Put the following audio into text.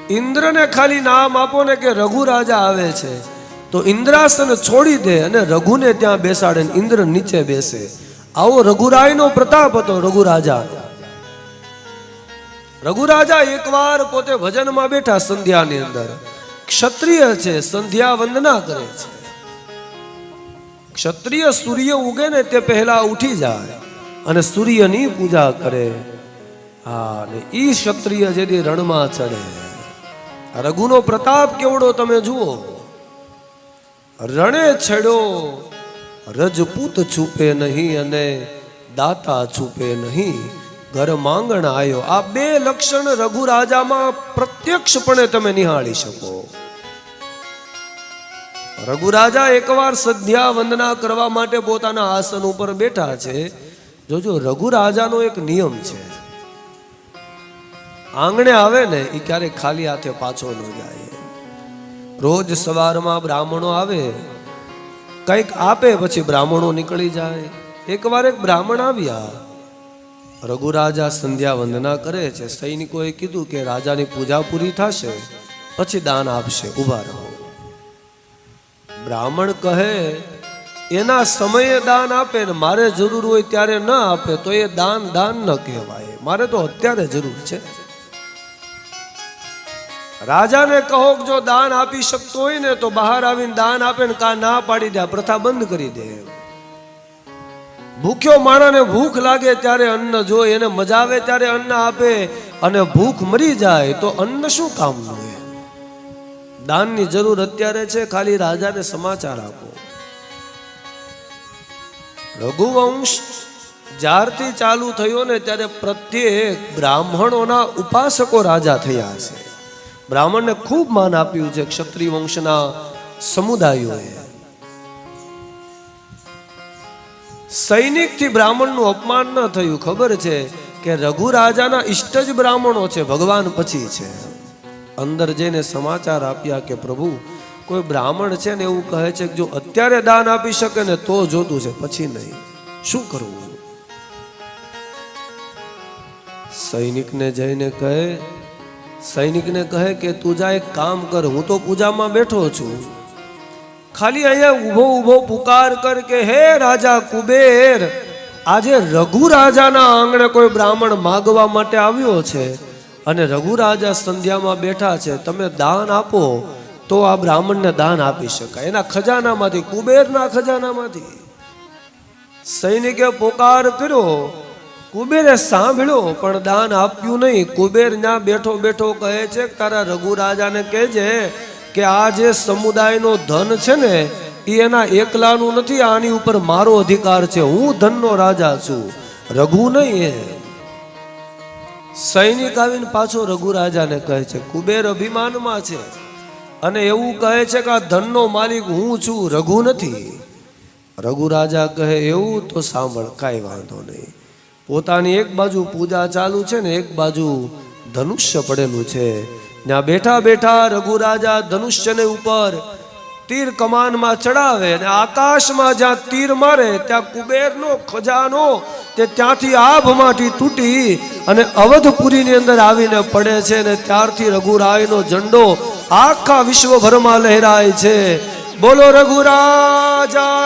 ઇન્દ્રને ખાલી નામ આપો ને કે રઘુ રાજા આવે છે તો ઇન્દ્રાસન છોડી દે અને રઘુને ત્યાં બેસાડે, ઇન્દ્ર નીચે બેસે. આવો રઘુરાયનો પ્રતાપ હતો. રઘુરાજા એકવાર પોતે ભજનમાં બેઠા સંધ્યાની અંદર. ક્ષત્રિય છે, સંધ્યા વંદના કરે છે. ક્ષત્રિય સૂર્ય ઉગે ને તે પહેલા ઉઠી જાય અને સૂર્યની પૂજા કરે. હા, ને ઈ ક્ષત્રિય જેથી રણમાં ચડે. રઘુનો પ્રતાપ કેવડો તમે જુઓ. રણે છેડો રજપૂત છૂપે નહીં અને દાતા છૂપે નહીં, ઘર માંગણ આયો. આ બે લક્ષણ રઘુ રાજામાં પ્રત્યક્ષપણે તમે નિહાળી શકો. રઘુ રાજા એકવાર સંધ્યા વંદના કરવા માટે પોતાના આસન ઉપર બેઠા છે. જોજો, રઘુ રાજાનો એક નિયમ છે, આંગણે આવે ને એ ક્યારેક ખાલી હાથે પાછો ન જાય. રોજ સવારમાં બ્રાહ્મણો આવે, કંઈક આપે, પછી બ્રાહ્મણો નીકળી જાય. એકવાર એક બ્રાહ્મણ આવ્યા. રઘુ રાજા સંધ્યા વંદના કરે છે. સૈનિકોએ કીધું કે રાજાની પૂજા પૂરી થશે પછી દાન આપશે, ઊભા રહો. બ્રાહ્મણ કહે એના સમયે દાન આપે ને મારે જરૂર હોય ત્યારે ન આપે તો એ દાન ન કહેવાય. મારે તો અત્યારે જરૂર છે. રાજાને કહો જો દાન આપી શકતો હોય ને તો બહાર આવીને દાન આપે ને કા ના પાડી દે, પ્રથા બંધ કરી દે. ભૂખ્યો માણસને ભૂખ લાગે ત્યારે અન્ન જોઈએ, એને મજા આવે ત્યારે અન્ન આપે, અને ભૂખ મરી જાય તો અન્ન શું કામનું? દાનની જરૂર અત્યારે છે, ખાલી રાજાને સમાચાર આપો. રઘુવંશ જ્યારથી ચાલુ થયો ને ત્યારે પ્રત્યેક બ્રાહ્મણોના ઉપાસકો રાજા થયા છે. બ્રાહ્મણને ખૂબ માન આપ્યું છે ક્ષત્રિય વંશના સમુદાયોએ. સૈનિકથી બ્રાહ્મણનું અપમાન ન થયું. ખબર છે કે રઘુ રાજાના ઇષ્ટ જ બ્રાહ્મણો છે, ભગવાન પછી છે. અંદર જઈને સમાચાર આપ્યા કે પ્રભુ કોઈ બ્રાહ્મણ છે ને એવું કહે છે કે જો અત્યારે દાન આપી શકે ને તો જોતું છે, પછી નહીં. શું કરવું? સૈનિકને કહે કે તું જા એક કામ કર, હું તો પૂજામાં બેઠો છું, ખાલી અહીંયા ઊભો પુકાર કર કે હે રાજા કુબેર, આજે રઘુ રાજાના આંગણે કોઈ બ્રાહ્મણ માગવા માટે આવ્યો છે અને રઘુ રાજા સંધ્યામાં બેઠા છે, તમે દાન આપો તો આ બ્રાહ્મણને દાન આપી શકાય, એના ખજાનામાંથી, કુબેરના ખજાનામાંથી. સૈનિકે પોકાર કર્યો, કુબેરે સાંભળ્યો પણ દાન આપ્યું નહીં. કુબેર ત્યાં બેઠો બેઠો કહે છે તારા રઘુ રાજાને કહેજે કે આ જે સમુદાયનો ધન છે ને એ એના એકલાનું નથી, આની ઉપર મારો અધિકાર છે, હું ધનનો રાજા છું, રઘુ નહીં. સૈનિક આવીને પાછો રઘુ રાજાને કહે છે, કુબેર અભિમાનમાં છે અને એવું કહે છે કે આ ધનનો માલિક હું છું, રઘુ નથી. રઘુ રાજા કહે એવું તો સાંભળ, કાંઈ વાંધો નહીં. પોતાની એક બાજુ પૂજા ચાલુ છે ને એક બાજુ ધનુષ્ય પડેલું છે. ત્યાં બેઠા બેઠા રઘુ રાજા ધનુષ્યને ઉપર તીર કમાનમાં ચડાવે અને આકાશમાં જ્યાં તીર મારે ત્યાં કુબેરનો ખજાનો તે ત્યાંથી આભમાંથી તૂટી અને અવધપુરીની અંદર આવીને પડે છે. ને ત્યારથી રઘુરાયનો ઝંડો આખા વિશ્વભરમાં લહેરાય છે. બોલો રઘુરાજાની.